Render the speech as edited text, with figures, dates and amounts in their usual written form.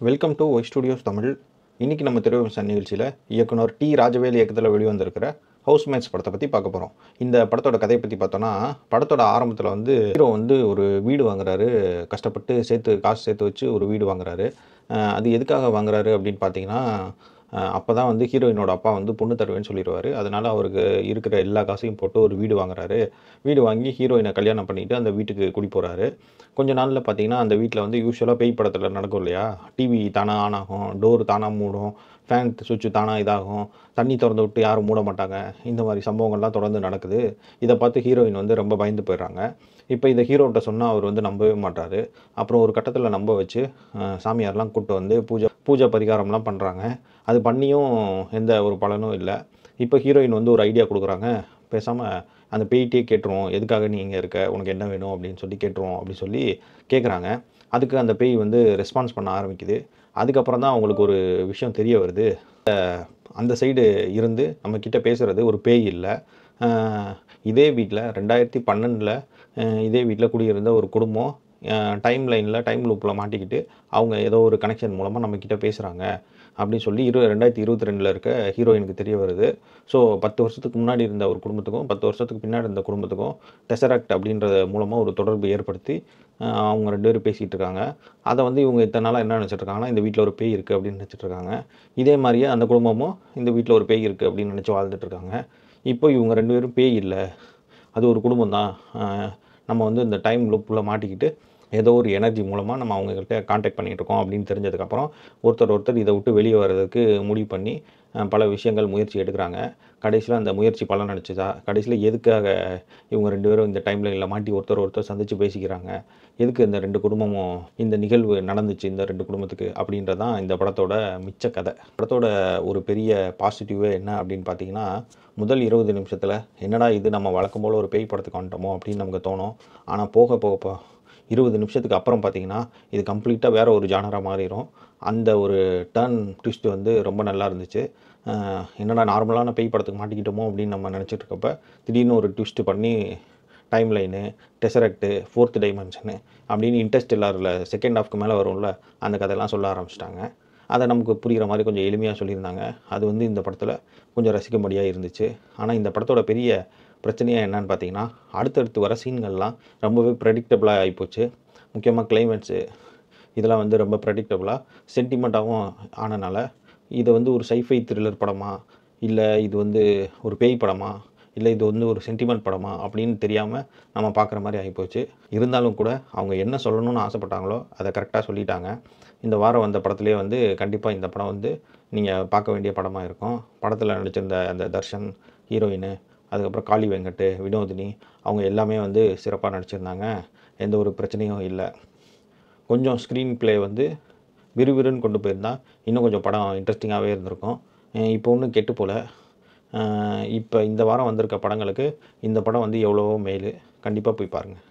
Welcome to Y studios Tamil. இன்றைக்கி நம்ம திரைவிமர்சன நிகழ்ச்சியில் இயக்குனர் டி ராஜவேல் இயக்கத்தில் வெளிவந்திருக்கிற ஹவுஸ்மேட்ஸ் படத்தை பற்றி பார்க்க போகிறோம். இந்த படத்தோட கதையை பற்றி பார்த்தோன்னா, படத்தோட ஆரம்பத்தில் ஹீரோ ஒரு வீடு வாங்குறாரு. கஷ்டப்பட்டு காசு சேர்த்து வச்சு ஒரு வீடு வாங்குறாரு. அது எதுக்காக வாங்குறாரு அப்படின்னு பார்த்தீங்கன்னா, அப்போ தான் ஹீரோயினோட அப்பா பொண்ணு தருவேன்னு சொல்லிடுவார். அதனால் அவருக்கு இருக்கிற எல்லா காசையும் போட்டு ஒரு வீடு வாங்குறாரு. வீடு வாங்கி ஹீரோயினை கல்யாணம் பண்ணிவிட்டு அந்த வீட்டுக்கு குடி போகிறாரு. கொஞ்ச நாளில் பார்த்தீங்கன்னா, அந்த வீட்டில் யூசுவலாக பேய் படத்தில் நடக்கும் இல்லையா, டிவி தானாக ஆன் ஆகும், டோர் தானாக மூடும், ஃபேன் சுவிட்சு தானாக இதாகும், தண்ணி திறந்து விட்டு யாரும் மூட மாட்டாங்க. இந்த மாதிரி சம்பவங்கள்லாம் தொடர்ந்து நடக்குது. இதை பார்த்து ஹீரோயின் ரொம்ப பயந்து போயிடுறாங்க. இப்போ இதை ஹீரோட்ட சொன்னால் அவர் நம்பவே மாட்டார். அப்புறம் ஒரு கட்டத்தில் நம்ப வச்சு சாமியார்லாம் கூப்பிட்டு பூஜை பரிகாரம்லாம் பண்ணுறாங்க. அது பண்ணியும் எந்த ஒரு பலனும் இல்லை. இப்போ ஹீரோயின் ஒரு ஐடியா கொடுக்குறாங்க. பேசாமல் அந்த பேய்கிட்டே கேட்டுருவோம், எதுக்காக நீ இங்கே இருக்க, உனக்கு என்ன வேணும் அப்படின்னு சொல்லி கேட்டுருவோம் அப்படின்னு சொல்லி கேட்குறாங்க. அதுக்கு அந்த பேய் ரெஸ்பான்ஸ் பண்ண ஆரம்பிக்குது. அதுக்கப்புறம் தான் அவங்களுக்கு ஒரு விஷயம் தெரிய வருது. அந்த சைடு இருந்து நம்மக்கிட்ட பேசுகிறது ஒரு பேய் இல்லை. இதே வீட்டில் 2012 இதே வீட்டில் குடியிருந்த ஒரு குடும்பம் டைம் லூப்பில் மாட்டிக்கிட்டு அவங்க ஏதோ ஒரு கனெக்ஷன் மூலமாக நம்மக்கிட்ட பேசுகிறாங்க அப்படின்னு சொல்லி 2022 இருக்க ஹீரோயினுக்கு தெரிய வருது. ஸோ 10 வருஷத்துக்கு முன்னாடி இருந்த ஒரு குடும்பத்துக்கும் 10 வருஷத்துக்கு பின்னாடி இருந்த குடும்பத்துக்கும் டெசராக்ட் அப்படின்றது மூலமாக ஒரு தொடர்பு ஏற்படுத்தி அவங்க 2 பேரும் பேசிகிட்டு இருக்காங்க. அதை இவங்க இத்தனை நாளாக என்ன நினச்சிட்டு இருக்காங்கன்னா, இந்த வீட்டில் ஒரு பேய் இருக்குது அப்படின்னு நினச்சிட்டு இருக்காங்க. இதே மாதிரியே அந்த குடும்பமும் இந்த வீட்டில் ஒரு பேய் இருக்குது அப்படின்னு நினச்சி வாழ்ந்துட்டு இருக்காங்க. இப்போ இவங்க 2 பேரும் பேய் இல்லை, அது ஒரு குடும்பம் தான். நம்ம இந்த டைம் லூப்பில் மாட்டிக்கிட்டு ஏதோ ஒரு எனர்ஜி மூலமாக நம்ம அவங்கக்கிட்ட கான்டாக்ட் பண்ணிகிட்ருக்கோம் அப்படின்னு தெரிஞ்சதுக்கப்புறம் ஒருத்தர் இதை விட்டு வெளியே வர்றதுக்கு முடிவு பண்ணி பல விஷயங்கள் முயற்சி எடுக்கிறாங்க. கடைசியில் அந்த முயற்சி பலன் அடிச்சுதா, கடைசியில் எதுக்காக இவங்க 2 பேரும் இந்த டைம் லைனில் மாட்டி ஒருத்தர் சந்தித்து பேசிக்கிறாங்க, எதுக்கு இந்த 2 குடும்பமும் இந்த நிகழ்வு நடந்துச்சு இந்த 2 குடும்பத்துக்கு அப்படின்றதான் இந்த படத்தோட மிச்ச கதை. படத்தோட ஒரு பெரிய பாசிட்டிவே என்ன அப்படின்னு பார்த்தீங்கன்னா, முதல் 20 நிமிஷத்தில் என்னடா இது நம்ம வழக்கம் போல் ஒரு பேய் படத்துக்கு வந்துட்டோமோ அப்படின்னு நமக்கு தோணும். ஆனால் போக 20 நிமிஷத்துக்கு அப்புறம் பார்த்தீங்கன்னா, இது கம்ப்ளீட்டாக வேறு ஒரு ஜானராக மாறிடும். அந்த ஒரு டர்ன் ட்விஸ்ட் ரொம்ப நல்லா இருந்துச்சு. என்னடா நார்மலான பேய் படத்துக்கு மாட்டிக்கிட்டோமோ அப்படின்னு நம்ம நினச்சிட்டு இருக்கப்ப திடீர்னு ஒரு ட்விஸ்ட்டு பண்ணி டைம் லைனு, டெசரக்ட்டு, 4th டைமென்ஷனு அப்படின்னு இன்டர்ஸ்டெல்லாரில் செகண்ட் ஹாஃப்க்கு மேலே வரும்ல, அந்த கதையெல்லாம் சொல்ல ஆரம்பிச்சிட்டாங்க. அதை நமக்கு புரிகிற மாதிரி கொஞ்சம் எளிமையாக சொல்லியிருந்தாங்க. அது இந்த படத்தில் கொஞ்சம் ரசிக்கும்படியாக இருந்துச்சு. ஆனால் இந்த படத்தோட பெரிய பிரச்சனையாக என்னன்னு பார்த்தீங்கன்னா, அடுத்தடுத்து வர சீன்கள்லாம் ரொம்பவே ப்ரெடிக்டபுளாக ஆகிப்போச்சு. முக்கியமாக கிளைமேக்ஸு இதெல்லாம் ரொம்ப ப்ரெடிக்டபுளாக சென்டிமெண்ட்டாகவும் ஆனனால இதை ஒரு சைஃபை த்ரில்லர் படமா, இல்லை இது ஒரு பேய் படமா, இல்லை இது ஒரு சென்டிமெண்ட் படமா அப்படின்னு தெரியாமல் நம்ம பார்க்குற மாதிரி ஆகிப்போச்சு. இருந்தாலும் கூட அவங்க என்ன சொல்லணும்னு ஆசைப்பட்டாங்களோ அதை கரெக்டாக சொல்லிட்டாங்க. இந்த வாரம் வந்த படத்துலேயே கண்டிப்பாக இந்த படம் நீங்கள் பார்க்க வேண்டிய படமாக இருக்கும். படத்தில் நடிச்சிருந்த அந்த தர்ஷன், ஹீரோயினு, அதுக்கப்புறம் காளி வெங்கட், வினோதினி அவங்க எல்லாமே சிறப்பாக நடிச்சிருந்தாங்க. எந்த ஒரு பிரச்சனையும் இல்லை. கொஞ்சம் ஸ்க்ரீன் ப்ளே விறுவிறுன்னு கொண்டு போயிருந்தால் இன்னும் கொஞ்சம் படம் இன்ட்ரெஸ்டிங்காகவே இருந்திருக்கும். இப்போ ஒன்றும் கெட்டு போல. இப்போ இந்த வாரம் வந்திருக்க படங்களுக்கு இந்த படம் எவ்வளவோ மேலு. கண்டிப்பாக போய் பாருங்கள்.